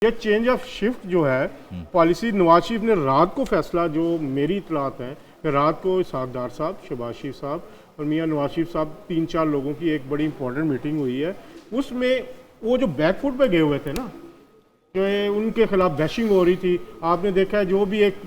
ये change of shift जो है पॉलिसी, नवाज शरीफ ने रात को फैसला, जो मेरी इतलात है कि रात को साहबदार साहब, शहबाज शरीफ साहब और मियाँ नवाज शरीफ साहब 3-4 लोगों की एक बड़ी इंपॉर्टेंट मीटिंग हुई है। उसमें वो जो बैकफुट पे गए हुए थे ना, जो उनके खिलाफ बैशिंग हो रही थी, आपने देखा है जो भी एक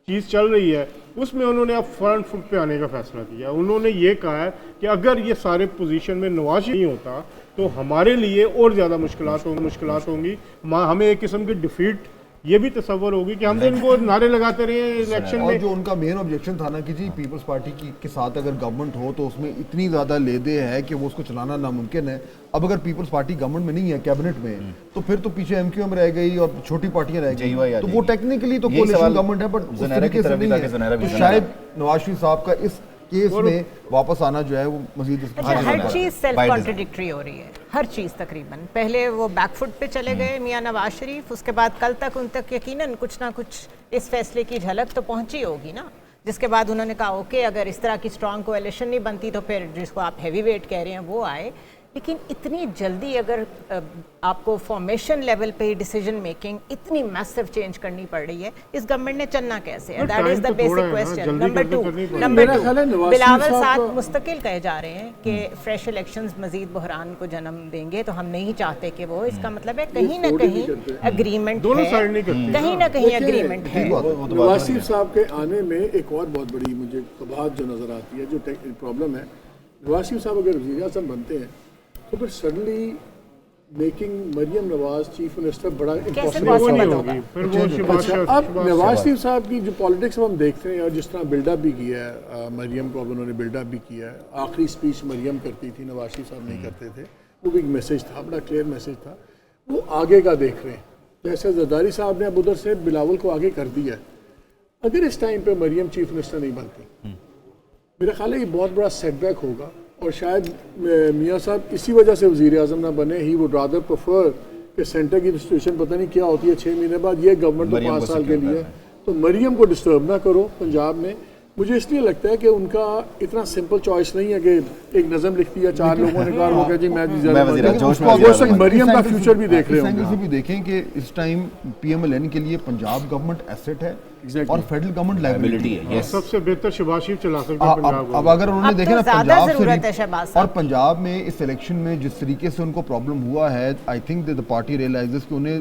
चीज़ चल रही है उसमें उन्होंने अब फ्रंट फुट पे आने का फैसला किया। उन्होंने ये कहा है कि अगर ये सारे पोजीशन में नवाज नहीं होता तो हमारे लिए और ज़्यादा मुश्किलात होंगी, हमें एक किस्म की डिफीट ये भी तस्वर होगी कि हम तो इनको नारे लगाते रहे इलेक्शन में। और जो उनका मेन ऑब्जेक्शन था ना कि जी पीपल्स पार्टी के साथ अगर गवर्नमेंट हो तो उसमें इतनी ज़्यादा लेदे है कि वो उसको चलाना नामुमकिन है। अब अगर पीपल्स पार्टी गवर्नमेंट में नहीं है, कैबिनेट में, तो फिर तो पीछे एमक्यूएम रह गई और छोटी पार्टियां रह गई, तो वो टेक्निकली तो कोलिशन गवर्नमेंट है, बट उस तरीके से नहीं है। तो शायद नवाज शरीफ साहब का इस केस में वापस आना जो है वो मजीद हर चीज सेल्फ कॉन्ट्रडिक्टरी हो रही है, हर चीज तकरीबन। पहले वो बैकफुट पे चले गए मियां नवाज शरीफ, उसके बाद कल तक उन तक यकीनन कुछ ना कुछ इस फैसले की झलक तो पहुंची होगी ना, जिसके बाद उन्होंने कहा ओके अगर इस तरह की स्ट्रॉन्ग कोएलिशन नहीं बनती तो फिर जिसको आप हैवी वेट कह रहे हैं वो आए। लेकिन इतनी जल्दी अगर आपको फॉर्मेशन लेवल पे ही डिसीजन मेकिंग इतनी मैसिव चेंज करनी पड़ रही है, इस गवर्नमेंट ने चलना कैसे है? That is the basic question. Number two Bilawal साहब मुस्तकिल कहे जा रहे हैं कि फ्रेश इलेक्शंस मजीद बहरान को जन्म देंगे, तो हम नहीं चाहते कि वो, इसका मतलब है कहीं ना कहीं एग्रीमेंट है, कहीं ना कहीं एग्रीमेंट है। नवाज शरीफ साहब के आने में एक और बहुत बड़ी मुझे कबाहत जो नजर आती है, जो प्रॉब्लम है, नवाज शरीफ साहब अगर वज़ीर आज़म बनते हैं तो फिर suddenly making Maryam Nawaz chief minister बड़ा इम्पॉसिबल होगी। अब नवाज शरीफ साहब की जो पॉलिटिक्स हम देखते हैं और जिस तरह बिल्डअप भी किया है मरियम को, अब उन्होंने बिल्डअप भी किया है। आखिरी स्पीच मरियम करती थी, नवाज शरीफ साहब नहीं करते थे, वो भी एक मैसेज था, बड़ा क्लियर मैसेज था। वो आगे का देख रहे हैं, जैसे जरदारी साहब ने अब उधर से बिलावल को आगे कर दिया। अगर इस टाइम पर मरियम चीफ मिनिस्टर नहीं बनती, मेरा ख्याल है ये बहुत बड़ा सेटबैक होगा और शायद मियाँ साहब इसी वजह से वज़ीर आज़म ना बने। ही वुड रादर प्रेफर कि सेंटर की सिचुएशन पता नहीं क्या होती है 6 महीने बाद, ये गवर्नमेंट तो 5 साल के लिए, तो मरियम को डिस्टर्ब ना करो पंजाब में। मुझे इसलिए लगता है कि उनका इतना सिंपल चॉइस नहीं है कि एक नज़म लिख दिया 4 लोगों ने कहा हो गया जी मैं मरियम का फ्यूचर भी देख रहे होंगे। भी देखें कि इस टाइम पीएमएलएन के लिए पंजाब गवर्नमेंट एसेट है और फेडरल गवर्नमेंट लायबिलिटी है। सबसे बेहतर शहबाज शरीफ चला सकते हैं पंजाब को। अब अगर उन्होंने देखे ना पंजाब से, और पंजाब में इस इलेक्शन में जिस तरीके से उनको प्रॉब्लम हुआ है, I think the party realises कि उन्हें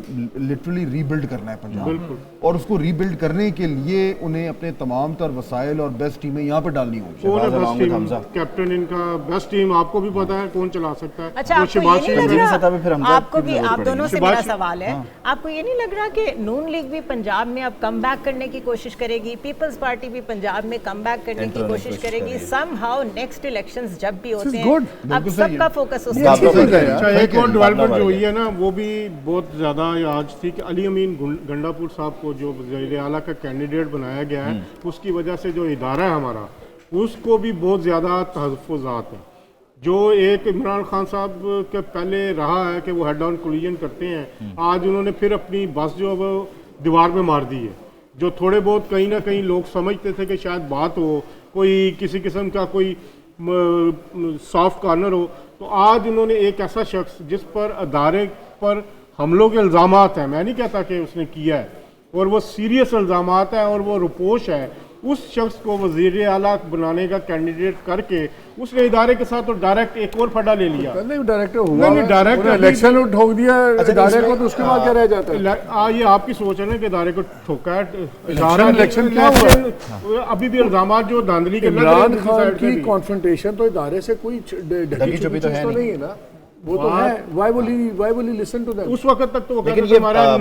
लिटरली रीबिल्ड करना है पंजाब, और उसको रीबिल्ड करने के लिए उन्हें अपने तमाम तर वसाइल और बेस्ट टीमें यहाँ पर डालनी होगी। कैप्टन इनका बेस्ट टीम आपको भी पता है कौन चला सकता है। अच्छा, आपको भी, आप दोनों से मेरा सवाल है, आपको ये नहीं लग रहा कि नून लीग भी पंजाब में अब कम बैक करने की कोशिश करेगी, पीपल्स पार्टी भी पंजाब में कम बैक करने की कोशिश करेगी? समहाउ नेक्स्ट इलेक्शंस जब भी होते हैं अब सबका फोकस उस पर। एक और डेवलपमेंट जो हुई है ना, वो भी बहुत ज्यादा आज थी कि अली अमीन गंडापुर साहब को जो वज़ीर आला का कैंडिडेट बनाया गया है, उसकी वजह से जो इदारा है हमारा, उसको भी बहुत ज्यादा तहफ़्फ़ुज़ात हैं। जो एक इमरान खान साहब के पहले रहा है कि वो हेड ऑन कोलिजन करते हैं, आज उन्होंने फिर अपनी बस जो वो दीवार में मार दी है। जो थोड़े बहुत कहीं ना कहीं लोग समझते थे कि शायद बात हो, कोई किसी किस्म का कोई सॉफ्ट कॉर्नर हो, तो आज उन्होंने एक ऐसा शख्स जिस पर अदारे पर हमलों के इल्ज़ामात हैं, मैं नहीं कहता कि उसने किया है, और वो सीरियस इल्ज़ामात हैं और वो रुपोश है, उस शख्स को वज़ीर आला बनाने का कैंडिडेट करके उसने इदारे के साथ तो डायरेक्ट एक और फटा ले लिया। नहीं डायरेक्ट हुआ, नहीं डायरेक्ट इलेक्शन में ठोक दिया इदारे को, तो उसके बाद क्या रह जाता है? ये आपकी सोच है ना कि इदारे को ठोका है। इलेक्शन क्या हुआ? अभी भी इल्जामात जो धांधली के इमरान खान की कॉन्फ्रंटेशन तो इदारे से कोई ढकी छुपी तो नहीं है ना, वो तो है। Why will he listen to them? उस वक्त तक तो वो कहते थे हमारा